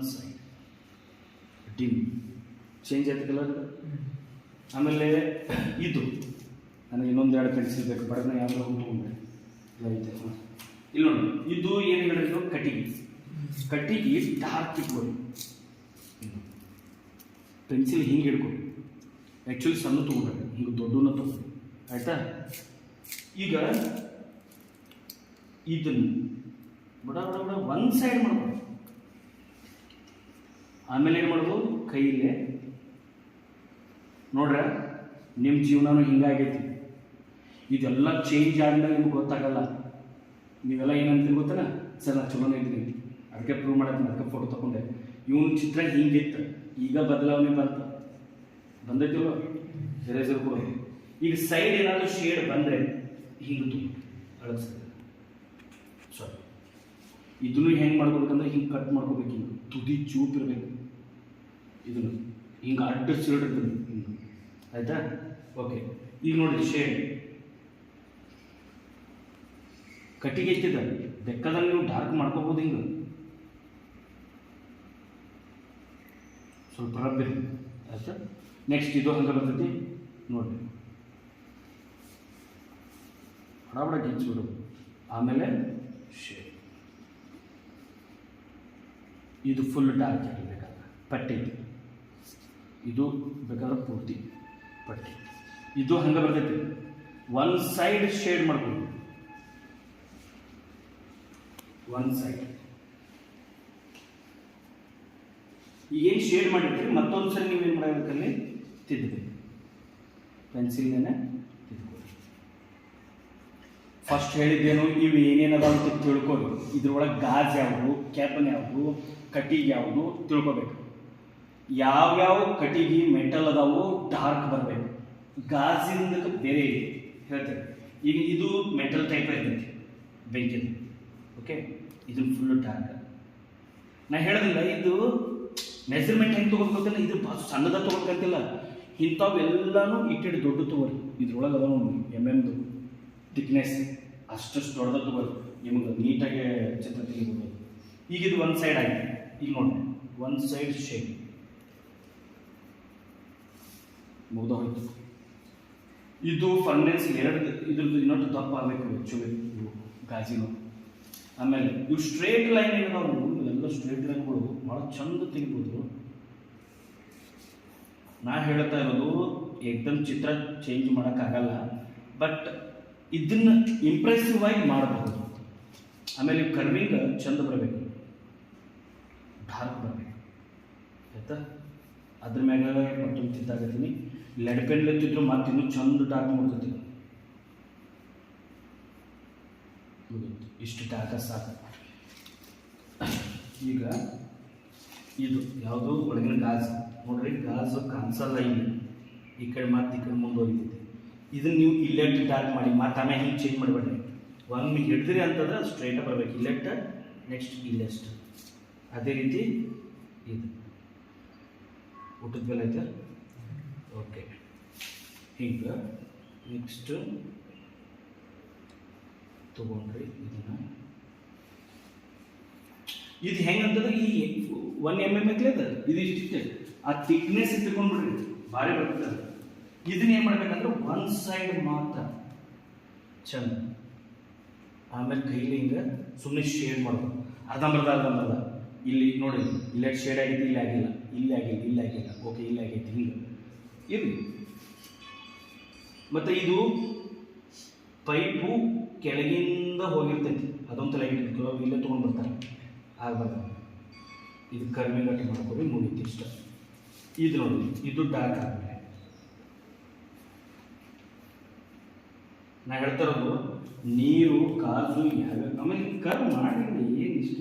One side dim change ಆಯ್ತು colour. ಆಮೇಲೆ ಇದು ನನಗೆ ಇನ್ನೊಂದು ಎರಡು ಪೆನ್ಸಿಲ್ ಬೇಕು, ಬಡನ ಯಾವ್ದು ತೊಗೊಂಡ್ರೆ ಐತೆ. ಇಲ್ಲಿ ನೋಡಿ, ಇದು ಏನು ಹೇಳಿದ್ರು ಕಟ್ಟಿಗೆ ಡಾರ್ಕ್ ಇಟ್ಕೊಳ್ಳಿ. ಪೆನ್ಸಿಲ್ ಹಿಂಗೆ ಹಿಡ್ಕೊಳ್ಳಿ, ಆ್ಯಕ್ಚುಲಿ ಸಣ್ಣ ತೊಗೊಂಡ್ರೆ ಹಿಂಗೆ ದೊಡ್ಡನ ತೊಗೊಂಡು ಆಯಿತಾ. ಈಗ ಇದನ್ನು ಬಡ ಒನ್ ಸೈಡ್ ಮಾಡ್ಬೋದು. ಆಮೇಲೆ ಏನು ಮಾಡ್ಬೋದು, ಕೈಲೇ ನೋಡ್ರ ನಿಮ್ಮ ಜೀವನನೂ ಹಿಂಗಾಗೈತಿ. ಇದೆಲ್ಲ ಚೇಂಜ್ ಆದ್ಮೇಲೆ ನಿಮ್ಗೆ ಗೊತ್ತಾಗಲ್ಲ. ನೀವೆಲ್ಲ ಏನಂತೀರಿ ಗೊತ್ತಲ್ಲ, ಸರ್ ನಾನು ಚಲೋನೇ ಇದ್ದೀನಿ, ಅದಕ್ಕೆ ಪ್ರೂವ್ ಮಾಡತ್ತೀನಿ, ಅದಕ್ಕೆ ಫೋಟೋ ತೊಗೊಂಡೆ, ಇವನ ಚಿತ್ರ ಹಿಂಗಿತ್ತು, ಈಗ ಬದಲಾವಣೆ ಬಂದೈತಿಲ್ವ ಎರೇಸರ್ ಕೂಡ. ಈಗ ಸೈಡ್ ಏನಾದರೂ ಶೇಡ್ ಬಂದರೆ ಹಿಂಗೆ ತುಂಬ ಅಳಗ್ಸೋದು. ಸಾರಿ, ಇದನ್ನು ಹೆಂಗೆ ಮಾಡ್ಕೋಬೇಕಂದ್ರೆ ಹಿಂಗೆ ಕಟ್ ಮಾಡ್ಕೋಬೇಕು, ಹಿಂಗೆ ತುದಿ ಚೂಪ್ ಇರಬೇಕು. ಇದನ್ನು ಹಿಂಗೆ ಅಡ್ಡ ಶೇಡ್ ಇರ್ತದೆ ಹಿಂಗೆ, ಆಯಿತಾ. ಓಕೆ, ಈಗ ನೋಡಿ ಶೇಡ್ ಕಟ್ಟಿಗೆ ಎತ್ತಿದ ಬೆಕ್ಕದಲ್ಲಿ ನೀವು ಡಾರ್ಕ್ ಮಾಡ್ಕೋಬೋದು ಹಿಂಗೆ ಸ್ವಲ್ಪ ರಬ್ಬಿರಿ, ಆಯ್ತಾ. ನೆಕ್ಸ್ಟ್ ಇದು ಹಂಗೆ ಬರ್ತೈತಿ ನೋಡಿ, ಹಡಬಡ ಗಿಚ್ಚಿಬಿಡೋದು. ಆಮೇಲೆ ಶೇಡ್ ಇದು ಫುಲ್ ಡಾರ್ಕ್ ಆಗಿರ್ಬೇಕಾದ್ರೆ ಪಟ್ಟಿ, ಇದು ಬೇಕಾದ್ರೆ ಪೂರ್ತಿ ಪಟ್ಟಿ. ಇದು ಹಂಗೆ ಬರ್ತೈತಿ, ಒನ್ ಸೈಡ್ ಶೇಡ್ ಮಾಡ್ಬೋದು, ಒನ್ ಸೈಡ್. ಏನು ಶೇಡ್ ಮಾಡಿರ್ತೀರಿ ಮತ್ತೊಂದು ಸರಿ ನೀವೇನು ಮಾಡಬೇಕಲ್ಲಿ ತಿದ್ದಬೇಕು, ಪೆನ್ಸಿಲ್ನೇ ತಿದ್ಕೊಳ್ಳಿ. ಫಸ್ಟ್ ಹೇಳಿದ್ದೇನು, ಇವು ಏನೇನದಾವ ಅಂತ ತಿಳ್ಕೊಳ್ಳಿ. ಇದ್ರೊಳಗೆ ಗಾಜ್ ಯಾವುದು, ಕ್ಯಾಪನ್ ಯಾವುದು, ಕಟ್ಟಿಗೆ ಯಾವುದು ತಿಳ್ಕೊಬೇಕು. ಯಾವ್ಯಾವ ಕಟ್ಟಿಗೆ ಮೆಟಲ್ ಅದಾವು ಡಾರ್ಕ್ ಬರಬೇಕು, ಗಾಜಿಂದ ಬೇರೆ ಹೇಳ್ತೇವೆ. ಈಗ ಇದು ಮೆಟಲ್ ಟೈಪ್ ಇರ್ತೈತಿ ಬೆಂಕಿದು, ಓಕೆ. ಇದನ್ನು ಫುಲ್ಲು ಡಾರ್ಕ್. ನಾ ಹೇಳೋದಿಲ್ಲ ಇದು ಮೆಜರ್ಮೆಂಟ್ ಹೆಂಗೆ ತೊಗೊಳ್ಬೇಕಂತಿಲ್ಲ, ಇದು ಸಣ್ಣದ ತೊಗೊಳ್ಬೇಕಂತಿಲ್ಲ, ಇಂಥವೆಲ್ಲನೂ ಇಟ್ಟಿಟ್ಟು ದೊಡ್ಡ ತೊಗೊಳ್ಳಿ. ಇದ್ರೊಳಗೆ ಅದ MM ಥಿಕ್ನೆಸ್ ಅಷ್ಟು ದೊಡ್ಡದ ತೊಗೊಳ್ಳಿ, ನಿಮಗೆ ನೀಟಾಗಿ ಚಿತ್ರ ತೆಗಿಬೋದು. ಈಗ ಇದು ಒನ್ ಸೈಡ್ ಆಗಿದೆ, ಈಗ ನೋಡಿ ಒನ್ ಸೈಡ್ ಶೇಡ್ ಮುಗ್ದ ಹೋಯ್ತು. ಇದು ಫರ್ನೆನ್ಸ್ ಇದ್ರದ್ದು ಇನ್ನೊಂದು ದಪ್ಪ ಆಗಬೇಕು ಆ್ಯಕ್ಚುಲಿ ಗಾಜಿನ. ಆಮೇಲೆ ಇವು ಸ್ಟ್ರೇಟ್ ಲೈನ್ ಏನಿದಾವು ಇವೆಲ್ಲ ಸ್ಟ್ರೇಟ್ ಲೈನ್ಗಳು ಭಾಳ ಚಂದ ತೆಗಿಬೋದು. ನಾ ಹೇಳ್ತಾ ಇರೋದು ಏಕ್ದಮ್ ಚಿತ್ರ ಚೇಂಜ್ ಮಾಡೋಕ್ಕಾಗಲ್ಲ, ಬಟ್ ಇದನ್ನು ಇಂಪ್ರೆಸಿವ್ ಆಗಿ ಮಾಡಬಹುದು. ಆಮೇಲೆ ಕರ್ವಿಂಗ್ ಚಂದ ಬರಬೇಕು, ಡಾರ್ಕ್ ಬರಬೇಕು, ಆಯ್ತಾ. ಅದ್ರ ಮ್ಯಾಗ ಮತ್ತೊಂದು ತಿದ್ದಾಗತ್ತೀನಿ, ಲೆಡ್ ಪೆನ್ ಎತ್ತಿದ್ರು ಮತ್ತೆ ಇನ್ನೂ ಚಂದ ಡಾರ್ಕ್ ಮಾಡ್ಕೊತೀನಿ. ಇಷ್ಟು ಡಾರ್ಕ ಸಾಕು. ಈಗ ಇದು ಯಾವುದು ಒಳಗಿನ ಗಾಜು ನೋಡ್ರಿ, ಗಾಜು ಕಾಣಿಸಲ್ಲ ಇಲ್ಲಿ, ಈ ಕಡೆ ಮತ್ತೆ ಈ ಕಡೆ ಮುಂದೋಗಿರ್ತೈತಿ. ಇದನ್ನು ನೀವು ಇಲ್ಲೆಟ್ ಡಾರ್ಕ್ ಮಾಡಿ ಮತ್ತೆ ಆಮೇಲೆ ಹಿಂಗೆ ಚೇಂಜ್ ಮಾಡಿಬಿಡ್ರಿ. ಒಮ್ಮೆ ಹಿಡಿದ್ರಿ ಅಂತಂದ್ರೆ ಸ್ಟ್ರೈಟಾಗಿ ಬರಬೇಕು, ಇಲ್ಲೆಟ್ ನೆಕ್ಸ್ಟ್ ಇಲ್ಲೆಸ್ಟ್. ಅದೇ ರೀತಿ ಇದು ಊಟದ ಬೆಲೆ ಐತೆ, ಓಕೆ. ಹಿಂಗೆ ನೆಕ್ಸ್ಟ್ ತಗೊಂಡ್ರಿ ಇದನ್ನು. ಇದು ಹೆಂಗಂತಂದ್ರೆ ಈ 1 mm ಐತ್ಲದ ಇದು ಇಷ್ಟಿಷ್ಟೇ, ಆ ಥಿಕ್ನೆಸ್ ಇಟ್ಕೊಂಡ್ಬಿಡ್ರಿ ಭಾರಿ ಬರ್ತದೆ. ಇದನ್ನ ಏನು ಮಾಡ್ಬೇಕಂದ್ರೆ ಒನ್ ಸೈಡ್ ಮಾತ್ರ ಚಂದ, ಆಮೇಲೆ ಕೈಲಿ ಹಿಂಗೆ ಸುಮ್ಮನೆ ಶೇಡ್ ಮಾಡೋದು, ಅರ್ಧಂಬರ್ಧ. ಇಲ್ಲಿ ನೋಡಿ, ಇಲ್ಲೇ ಶೇಡ್ ಆಗಿದ್ದು, ಇಲ್ಲಿ ಆಗಿಲ್ಲ, ಇಲ್ಲಿ ಆಗಿಲ್ಲ, ಇಲ್ಲಿ ಆಗಿಲ್ಲ, ಓಕೆ, ಇಲ್ಲಿ ಆಗೈತಿ, ಹಿಂಗೆ ಇರಲಿ. ಮತ್ತು ಇದು ಪೈಪು ಕೆಳಗಿಂದ ಹೋಗಿರ್ತೈತಿ, ಅದೊಂದು ತಲೆ ಇಲ್ಲೇ ತೊಗೊಂಡು ಬರ್ತಾರೆ, ಆಗಬಾರ್ದು. ಇದು ಕರ್ಮಿ ಗಟ್ಟಿ ಮಾಡ್ಕೊಡಿ, ಮುಗಿತು ಇಷ್ಟ. ಇದು ನೋಡಿ, ಇದು ಡಾರ್ಕ್ ಆದಮೇಲೆ ನಾ ಹೇಳ್ತಾ ಇರೋದು ನೀರು ಗಾಜು ಯಾವ್ಯಾವ ಆಮೇಲೆ ಕರ್ವ್ ಮಾಡಿ ಏನು ಇಷ್ಟ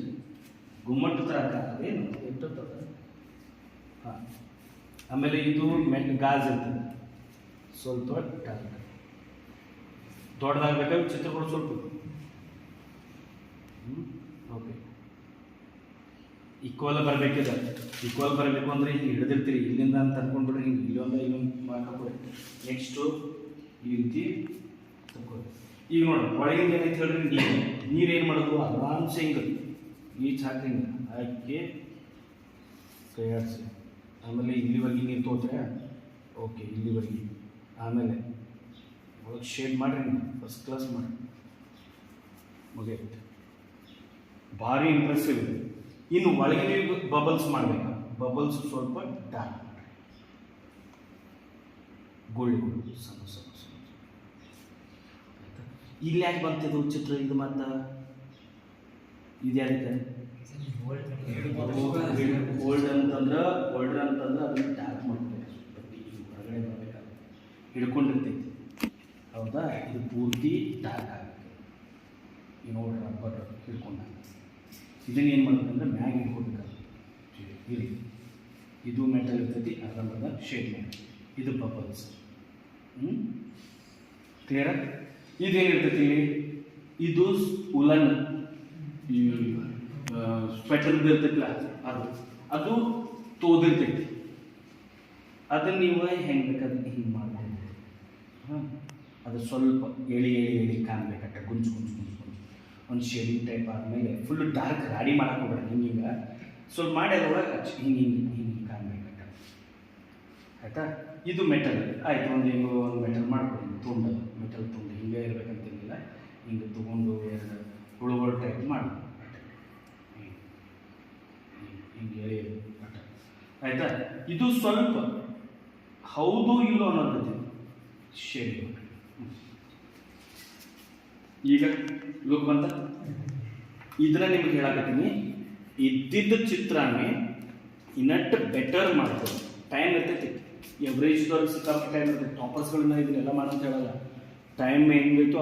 ಗುಮ್ಮಟ್ಟು ಥರ ಏನು ಎಷ್ಟೊತ್ತದ. ಹಾಂ, ಆಮೇಲೆ ಇದು ಗಾಜ್ ಇರ್ತದೆ ಸ್ವಲ್ಪ ಡಾರ್ಕ್ ದೊಡ್ಡದಾಗಬೇಕಾದ್ರೆ ಚಿತ್ರಗಳು ಸ್ವಲ್ಪ ಓಕೆ ಈಕ್ವಲ್ ಬರಬೇಕಿದೆ. ಈಕ್ವಲ್ ಬರಬೇಕು ಅಂದರೆ ಹಿಂಗೆ ಹಿಡಿದಿರ್ತೀರಿ, ಇಲ್ಲಿಂದ ಅಂತ ಅಂದ್ಕೊಂಡ್ಬಿಡ್ರಿ, ಹಿಂಗೆ ಇಲ್ಲೊಂದು ಮಾಡ್ಕೊಡಿ. ನೆಕ್ಸ್ಟು ಈ ರೀತಿ ತಗೊಳ್ಳಿ. ಈಗ ನೋಡಿ ಒಳಗಿಂದ ಏನೈತೆ ಹೇಳ್ರಿ, ನೀರು ಏನು ಮಾಡೋದು ಆರಾಮ್ಸೆ ಹಿಂಗೆ ಈಚ್ ಹಾಕಿ ಹಿಂಗೆ ಹಾಕಿ ಕೈ ಆಡಿಸಿ. ಆಮೇಲೆ ಇಲ್ಲಿವರೆಗೆ ನೀರು ತೋತ್ರೆ ಓಕೆ, ಇಲ್ಲಿವರೆಗೆ. ಆಮೇಲೆ ಒಳಗೆ ಶೇಡ್ ಮಾಡಿರಿ, ನೀವು ಫಸ್ಟ್ ಕ್ಲಾಸ್ ಮಾಡಿ ಮುಗಿಯುತ್ತೆ. ಭಾರಿ ಇಂಪ್ರೆಸಿವ್ ಇದೆ. ಇನ್ನು ಒಳಗೆ ನೀವು ಬಬಲ್ಸ್ ಮಾಡಬೇಕು. ಬಬಲ್ಸ್ ಸ್ವಲ್ಪ ಡಾರ್ಕ್ ಮಾಡಿ, ಗೋಲ್ಡ್ ಸಣ್ಣ ಸಣ್ಣ ಸಣ್ಣ. ಆಯ್ತಾ? ಇಲ್ಲಿ ಯಾಕೆ ಬಂತಿದ್ದು ಚಿತ್ರ ಇದು? ಮತ್ತು ಇದು ಯಾರಿಗೆ ಗೋಲ್ಡ್ ಅಂತಂದ್ರೆ ಅದನ್ನು ಡಾರ್ಕ್ ಮಾಡ್ಬೇಕು. ಹೊರಗಡೆ ಬರಬೇಕಾದ್ರೆ ಹಿಡ್ಕೊಂಡಿರ್ತೈತಿ, ಹೌದಾ? ಇದು ಪೂರ್ತಿ ಡಾರ್ಕ್ ಆಗಬೇಕು. ಈ ನೋಡ್ರಿ ರಬ್ಬರ್ ಹಿಡ್ಕೊಂಡ ಇದನ್ನು ಏನು ಮಾಡ್ಬೇಕಂದ್ರೆ ಮ್ಯಾಗ್ ಹಿಡ್ಕೊಬೇಕಾದ್ರೆ ಇಲ್ಲಿ ಇದು ಮೆಟಲ್ ಇರ್ತೈತಿ, ಅರ್ಧಂಬರ್ಧ ಶೇಡ್ ಮಾಡಿ. ಇದು ಬಬಲ್ಸ್. ಕ್ಲಿಯರ? ಇದೇನಿರ್ತೈತಿ ಇಲ್ಲಿ? ಇದು ಉಲನ್, ಈ ಸ್ವೆಟರ್ದು ಇರ್ತೈತಿಲ್ಲ ಅದು ತೋದಿರ್ತೈತಿ. ಅದನ್ನು ನೀವು ಹೆಂಗೆ ಬೇಕಾದ್ರೆ ಹಿಂಗೆ ಮಾಡ್ಬೋದು. ಹಾಂ, ಅದು ಸ್ವಲ್ಪ ಎಳಿ ಕಾಣಬೇಕಟ್ಟ, ಗುಂಜು ಒಂದು ಶೇಡಿಂಗ್ ಟೈಪ್ ಆದಮೇಲೆ ಫುಲ್ ಡಾರ್ಕ್ ರಾಡಿ ಮಾಡಕ್ಕೆ ಹೋಗ್ಬೇಡ. ಹಿಂಗೆ ಸ್ವಲ್ಪ ಮಾಡಿ ಅದ್ರೊಳಗೆ ಹಿಂಗೆ ಕಾಣಬೇಕಟ್ಟ. ಆಯಿತಾ? ಇದು ಮೆಟಲ್ ಆಯಿತು. ಒಂದು ಮೆಟಲ್ ಮಾಡ್ಕೊಂಡು ತುಂಡು, ಮೆಟಲ್ ತುಂಡು ಹಿಂಗೆ ಇರಬೇಕಂತೇನಿಲ್ಲ. ಹಿಂಗೆ ತೊಗೊಂಡು ಹುಳುಗಳು ಟೈಪ್ ಮಾಡಿ ಹಿಂಗೆ ಎಳಿ ಬಟ್ಟ. ಆಯಿತಾ? ಇದು ಸ್ವಲ್ಪ ಹೌದು ಇಲ್ಲೋ ಅನ್ನೋದು ಶೇಡಿಂಗ್. ಈಗ ಲುಕ್ ಬಂತ. ಇದನ್ನ ನಿಮ್ಗೆ ಹೇಳಕತ್ತೀನಿ, ಇದ್ದಿದ್ದ ಚಿತ್ರನೇ ಇನ್ನಟ್ಟು ಬೆಟರ್ ಮಾಡ್ತದೆ. ಟೈಮ್ ಇರ್ತೈತಿ, ಎವ್ರೇಜ್ದವ್ರಿಗೆ ಸಿಕ್ಕಾಪಟ್ಟೆ ಟೈಮ್ ಇರ್ತೈತಿ. ಟಾಪರ್ಸ್ಗಳನ್ನ ಇದನ್ನೆಲ್ಲ ಮಾಡಂತ ಹೇಳಲ್ಲ. ಟೈಮ್ ಹೆಂಗೆ ಬೇಕೋ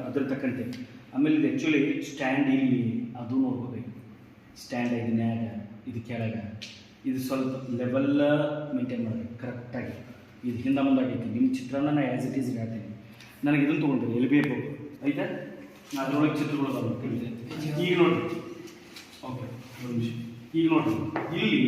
ಅದ್ರ ತಕ್ಕಂತೆ. ಆಮೇಲೆ ಇದು ಆ್ಯಕ್ಚುಲಿ ಸ್ಟ್ಯಾಂಡ್ ಇಲ್ಲಿ ಅದು ನೋಡ್ಕೋಬೇಕು. ಸ್ಟ್ಯಾಂಡ್ ಇದನ್ಯಾಗ, ಇದು ಕೆಳಗೆ, ಇದು ಸ್ವಲ್ಪ ಲೆವೆಲ್ ಮೇಂಟೈನ್ ಮಾಡಬೇಕು ಕರೆಕ್ಟಾಗಿ. ಇದು ಹಿಂದೆ ಮುಂದಾಗೈತಿ. ನಿಮ್ಮ ಚಿತ್ರನ ನಾನು ಆ್ಯಸ್ ಇಟ್ ಈಸ್ ಹೇಳ್ತೀನಿ. ನನಗೆ ಇದನ್ನು ತೊಗೊಂಡ್ರಿ ಎಲ್ಲಿ ಬೇಕು ಆಯ್ತಾ? ಅದರೊಳಗೆ ಚಿತ್ರಗಳು ಬಂದು ಈಗ ನೋಡಿರಿ. ಓಕೆ, ಒಂದು ನಿಮಿಷ. ಈಗ ನೋಡಿರಿ, ಇಲ್ಲಿ